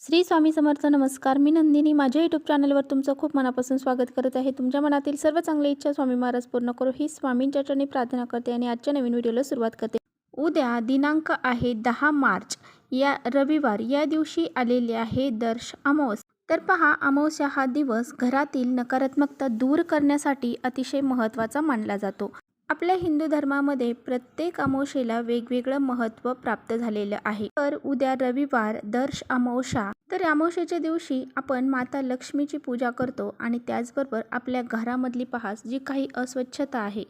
श्री स्वामी समर्थ. नमस्कार, मी नंदिनी. माझ्या यूट्यूब चॅनलवर तुमचं खूप मनापासून स्वागत करत आहे. तुमच्या मनातील सर्व चांगल्या इच्छा स्वामी महाराज पूर्ण करो ही स्वामींच्या चरणी प्रार्थना करते आणि आजच्या नवीन व्हिडिओला सुरुवात करते. उद्या दिनांक आहे 10 मार्च या रविवार. या दिवशी आलेले आहे दर्श अमावस्या. तर पहा, अमावस्या हा दिवस घरातील नकारात्मकता दूर करण्यासाठी अतिशय महत्त्वाचा मानला जातो. आपल्या हिंदू धर्मामध्ये प्रत्येक अमावस्येला वेगवेगळं महत्त्व प्राप्त झालेलं आहे. तर उद्या रविवार दर्श अमावस्या, तर अमावस्येच्या दिवशी आपण माता लक्ष्मीची पूजा करतो आणि त्याचबरोबर आपल्या घरामधली पहा जी काही अस्वच्छता आहे,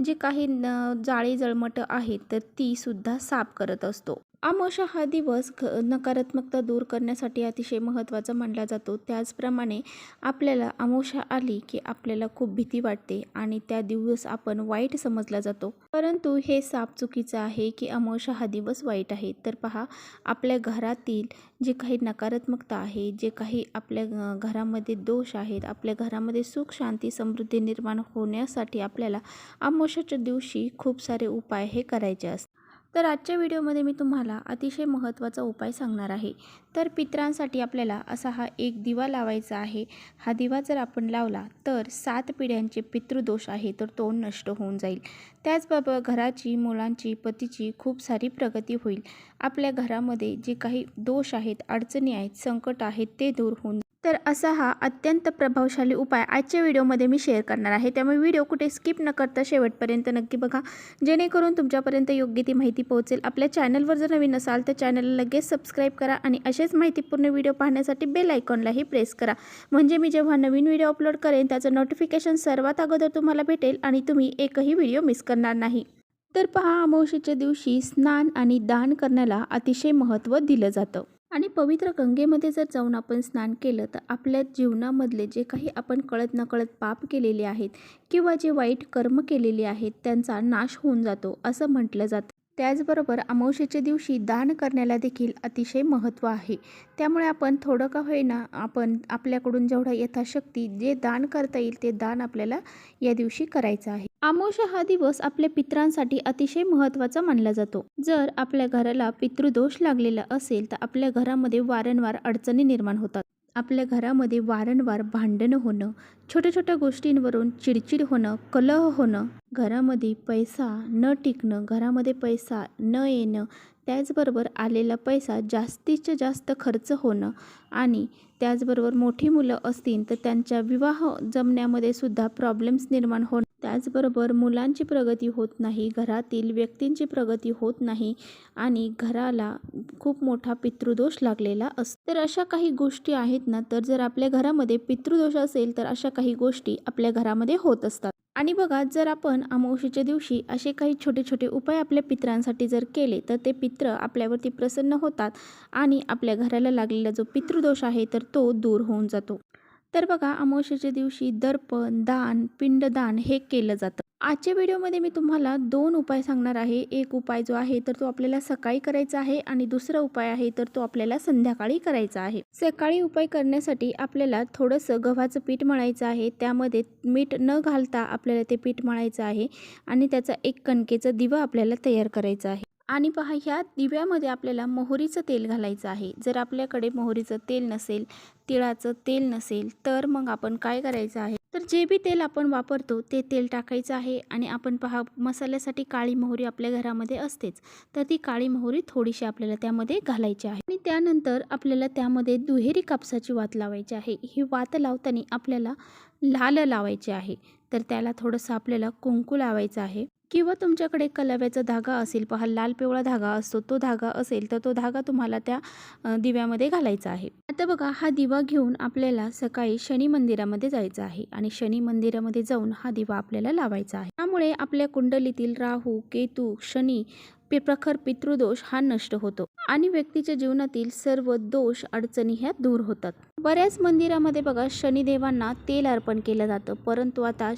जी काही जाळी जळमटं आहेत, तर ती सुद्धा साफ करत असतो. अमावस्या हा दिवस नकारात्मकता दूर करण्यासाठी अतिशय महत्त्वाचा मानला जातो. त्याचप्रमाणे आपल्याला अमावस्या आली की आपल्याला खूप भीती वाटते आणि त्या दिवस आपण वाईट समजला जातो. परंतु हे साप चुकीचं आहे की अमावस्या हा दिवस वाईट आहे. तर पहा, आपल्या घरातील जे काही नकारात्मकता आहे, जे काही आपल्या घरामध्ये दोष आहेत, आपल्या घरामध्ये सुख शांती समृद्धी निर्माण होण्यासाठी आपल्याला अमावस्याच्या दिवशी खूप सारे उपाय हे करायचे असतात. तर आजच्या व्हिडिओमध्ये मी तुम्हाला अतिशय महत्त्वाचा उपाय सांगणार आहे. तर पितरांसाठी आपल्याला असा हा एक दिवा लावायचा आहे. हा दिवा जर आपण लावला तर 7 पिढ्यांचे पितृदोष आहे तर तो नष्ट होऊन जाईल. त्याचबरोबर घराची, मुलांची, पतीची खूप सारी प्रगती होईल. आपल्या घरामध्ये जे काही दोष आहेत, अडचणी आहेत, संकट आहेत ते दूर होऊन. तर असा हा अत्यंत प्रभावशाली उपाय आजच्या व्हिडिओमध्ये मी शेअर करणार आहे. त्यामुळे व्हिडिओ कुठे स्किप न करता शेवटपर्यंत नक्की बघा, जेणेकरून तुमच्यापर्यंत योग्य ती माहिती पोहोचेल. आपल्या चॅनलवर जर नवीन असाल तर चॅनलला लगेच सबस्क्राईब करा आणि असेच माहितीपूर्ण व्हिडिओ पाहण्यासाठी बेल आयकॉनलाही प्रेस करा. म्हणजे मी जेव्हा नवीन व्हिडिओ अपलोड करेन त्याचं नोटिफिकेशन सर्वात अगोदर तुम्हाला भेटेल आणि तुम्ही एकही व्हिडिओ मिस करणार नाही. तर पहा, अमावस्येच्या दिवशी स्नान आणि दान करण्याला अतिशय महत्त्व दिलं जातं. आणि पवित्र गंगेमध्ये जर जाऊन आपण स्नान केलं तर आपल्या जीवनामधले जे काही आपण कळत नकळत पाप केलेले आहेत किंवा जे वाईट कर्म केलेले आहेत त्यांचा नाश होऊन जातो असं म्हटलं जातं. त्याचबरोबर अमावस्येच्या दिवशी दान करण्याला देखील अतिशय महत्त्व आहे. त्यामुळे आपण थोडं का होईना आपण आपल्याकडून जेवढं यथाशक्ती जे दान करता येईल ते दान आपल्याला या दिवशी करायचं आहे. अमावस्या हा दिवस आपल्या पितरांसाठी अतिशय महत्त्वाचा मानला जातो. जर आपल्या घराला पितृदोष लागलेला असेल तर आपल्या घरामध्ये वारंवार अडचणी निर्माण होतात. आपल्या घरामध्ये वारंवार भांडणं होणं, छोट्या छोट्या गोष्टींवरून चिडचिड होणं, कलह होणं, घरामध्ये पैसा न टिकणं, घरामध्ये पैसा न येणं, त्याचबरोबर आलेला पैसा जास्तीत जास्त खर्च होणं आणि त्याचबरोबर मोठी मुलं असतील तर त्यांच्या विवाह जमण्यामध्ये सुद्धा प्रॉब्लेम्स निर्माण होणं, त्याचबरोबर मुलांची प्रगती होत नाही, घरातील व्यक्तींची प्रगती होत नाही आणि घराला खूप मोठा पितृदोष लागलेला असतो. तर अशा काही गोष्टी आहेत ना, तर जर आपल्या घरामध्ये पितृदोष असेल तर अशा काही गोष्टी आपल्या घरामध्ये होत असतात. आणि बघा, जर आपण अमावस्येच्या दिवशी असे काही छोटे छोटे उपाय आपल्या पितरांसाठी जर केले तर ते पित्र आपल्यावरती प्रसन्न होतात आणि आपल्या घराला लागलेला जो पितृदोष आहे तर तो दूर होऊन जातो. तर बघा, अमावस्येच्या दिवशी दर्पण दान, पिंडदान हे केलं जातं. आजच्या व्हिडिओमध्ये मी तुम्हाला 2 उपाय सांगणार आहे. एक उपाय जो आहे तर तो आपल्याला सकाळी करायचा आहे आणि दुसरा उपाय आहे तर तो आपल्याला संध्याकाळी करायचा आहे. सकाळी उपाय करण्यासाठी आपल्याला थोडंसं गव्हाचं पीठ मळायचं आहे. त्यामध्ये मीठ न घालता आपल्याला ते पीठ मळायचं आहे आणि त्याचा एक कणकेचा दिवा आपल्याला तयार करायचा आहे. आणि पहा, ह्या दिव्यामध्ये आपल्याला मोहरीचं तेल घालायचं आहे. जर आपल्याकडे मोहरीचं तेल नसेल, तिळाचं तेल नसेल तर मग आपण काय करायचं आहे, तर जे बी तेल आपण वापरतो ते तेल टाकायचं आहे. आणि आपण पहा, मसाल्यासाठी काळी मोहरी आपल्या घरामध्ये असतेच, तर ती काळी मोहरी थोडीशी आपल्याला त्यामध्ये घालायची आहे. आणि त्यानंतर आपल्याला त्यामध्ये दुहेरी कापसाची वात लावायची आहे. ही वात लावताना आपल्याला लाल लावायची आहे. तर त्याला थोडंसं आपल्याला कुंकू लावायचं आहे किंवा तुमच्याकडे कलाव्याचा धागा असेल, पहा लाल पिवळा धागा असतो, तो धागा असेल तर तो धागा तुम्हाला त्या दिव्यामध्ये घालायचा आहे. आता बघा, हा दिवा घेऊन आपल्याला सकाळी शनी मंदिरामध्ये जायचं आहे आणि शनी मंदिरामध्ये जाऊन हा दिवा आपल्याला लावायचा आहे. त्यामुळे आपल्या कुंडलीतील राहू, केतू, शनी, प्रखर पितृदोष हा नष्ट होतो आणि व्यक्तीच्या जीवनातील सर्व दोष अडचणी ह्या दूर होतात. बऱ्याच मंदिरामध्ये बघा शनिदेवांना तेल अर्पण केलं जातं, परंतु आता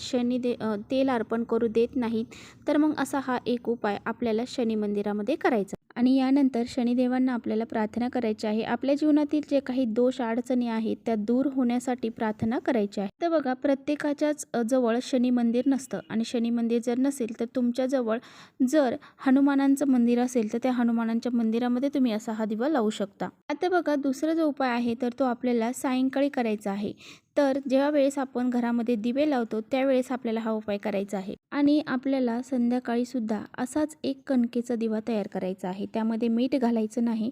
तेल अर्पण करू देत नाहीत. तर मग असा हा एक उपाय आपल्याला शनी मंदिरामध्ये करायचा. आणि यानंतर शनिदेवांना आपल्याला प्रार्थना करायची आहे. आपल्या जीवनातील जे काही दोष अडचणी आहेत त्या दूर होण्यासाठी प्रार्थना करायची आहे. तर बघा, प्रत्येकाच्याच जवळ शनी मंदिर नसतं आणि शनी मंदिर जर नसेल तर तुमच्याजवळ जर हनुमानांचं मंदिर असेल तर त्या हनुमानांच्या मंदिरामध्ये तुम्ही असा हा दिवा लावू शकता. आता बघा, दुसरा जो उपाय आहे तर तो आपल्याला सायंकाळी करायचा आहे. तर जेव्हा वेळेस आपण घरामध्ये दिवे लावतो त्यावेळेस आपल्याला हा उपाय करायचा आहे आणि आपल्याला संध्याकाळी सुद्धा असाच एक कणकेचा दिवा तयार करायचा आहे. त्यामध्ये मीठ घालायचं नाही.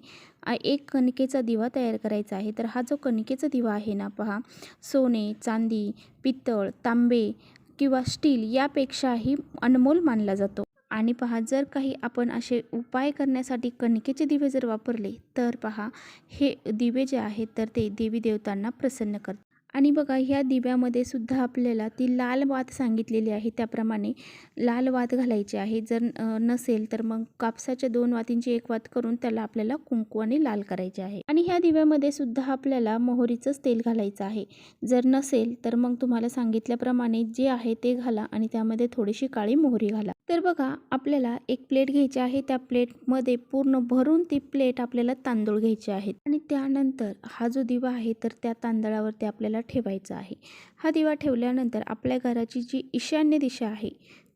एक कणकेचा दिवा तयार करायचा आहे. तर हा जो कणकेचा दिवा आहे ना, पहा, सोने, चांदी, पित्तळ, तांबे किंवा स्टील यापेक्षाही अनमोल मानला जातो. आणि पहा, जर काही आपण असे उपाय करण्यासाठी कणकेचे दिवे जर वापरले तर पहा, हे दिवे जे आहेत तर ते देवी देवतांना प्रसन्न करतात. आणि बघा, ह्या दिव्यामध्ये सुद्धा आपल्याला ती लाल वात सांगितलेली आहे त्याप्रमाणे लाल वात घालायची आहे. जर नसेल तर मग कापसाच्या 2 वातींची 1 वात करून त्याला आपल्याला कुंकवाने लाल करायचे आहे. आणि ह्या दिव्यामध्ये सुद्धा आपल्याला मोहरीचंच तेल घालायचं आहे. जर नसेल तर मग तुम्हाला सांगितल्याप्रमाणे जे आहे ते घाला आणि त्यामध्ये थोडीशी काळी मोहरी घाला. तर बघा, आपल्याला एक प्लेट घ्यायची आहे. त्या प्लेटमध्ये पूर्ण भरून ती प्लेट आपल्याला तांदूळ घ्यायचे आहेत आणि त्यानंतर हा जो दिवा आहे तर त्या तांदळावरती आपल्याला ठेवायचा आहे. हा दिवा ठेवल्यानंतर आपल्या घराची जी ईशान्य दिशा आहे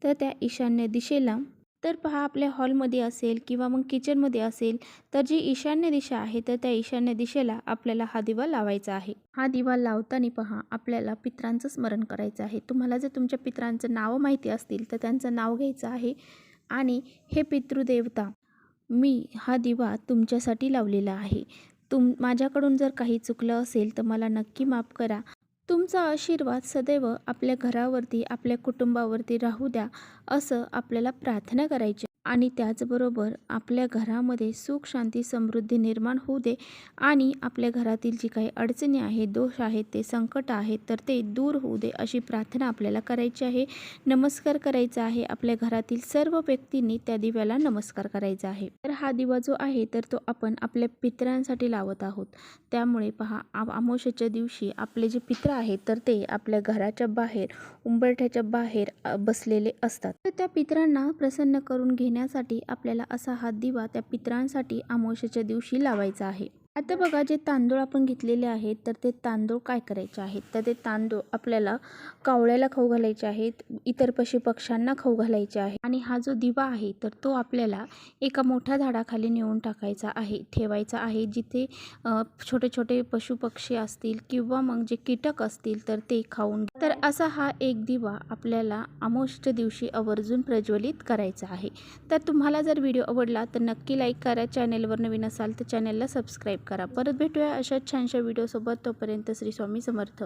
तर त्या ईशान्य दिशेला, तर पहा, आपल्या हॉलमध्ये असेल किंवा मग किचनमध्ये असेल तर जी ईशान्य दिशा आहे तर त्या ईशान्य दिशेला आपल्याला हा दिवा लावायचा आहे. हा दिवा लावताना पहा, आपल्याला पितरांचं स्मरण करायचं आहे. तुम्हाला जर तुमच्या पितरांचं नाव माहिती असतील तर त्यांचं नाव घ्यायचं आहे आणि हे पितृदेवता, मी हा दिवा तुमच्यासाठी लावलेला आहे. माझ्याकडून जर काही चुकलं असेल तर मला नक्की माफ करा. तुमचा आशीर्वाद सदैव आपल्या घरावरती, आपल्या कुटुंबावरती राहू द्या, असं आपल्याला प्रार्थना करायची. आणि त्याचबरोबर आपल्या घरामध्ये सुख, शांती, समृद्धी निर्माण होऊ दे आणि आपल्या घरातील जी काही अडचणी आहेत, दोष आहेत, ते संकट आहेत तर ते दूर होऊ दे, अशी प्रार्थना आपल्याला करायची आहे. नमस्कार करायचा आहे. आपल्या घरातील सर्व व्यक्तींनी त्या दिव्याला नमस्कार करायचा आहे. तर हा दिवा जो आहे तर तो आपण आपल्या पितरांसाठी लावत आहोत. त्यामुळे पहा, अमावस्येच्या दिवशी आपले जे पित्र आहेत तर ते आपल्या घराच्या बाहेर, उंबरठ्याच्या बाहेर बसलेले असतात. तर त्या पितरांना प्रसन्न करून घेण्यासाठी आपल्याला असा हा दिवा त्या पितरांसाठी अमावस्येच्या दिवशी लावायचा आहे. आता बघा, जे तांदूळ आपण घेतलेले आहेत तर ते तांदूळ काय करायचे आहेत तर ते तांदूळ आपल्याला कावळ्याला खाऊ घालायचे आहेत, इतर पशुपक्ष्यांना खाऊ घालायचे आहे. आणि हा जो दिवा आहे तर तो आपल्याला एका मोठ्या झाडाखाली नेऊन टाकायचा आहे, ठेवायचा आहे, जिथे छोटे छोटे पशुपक्षी असतील किंवा मग जे कीटक असतील तर ते खाऊन. तर असा हा एक दिवा आपल्याला अमावस्येच्या दिवशी आवर्जून प्रज्वलित करायचा आहे. तर तुम्हाला जर व्हिडिओ आवडला तर नक्की लाईक करा. चॅनेलवर नवीन असाल तर चॅनेलला सबस्क्राईब करा. परत भेटूया अशाच छानशा व्हिडिओसोबत. तोपर्यंत श्री स्वामी समर्थ.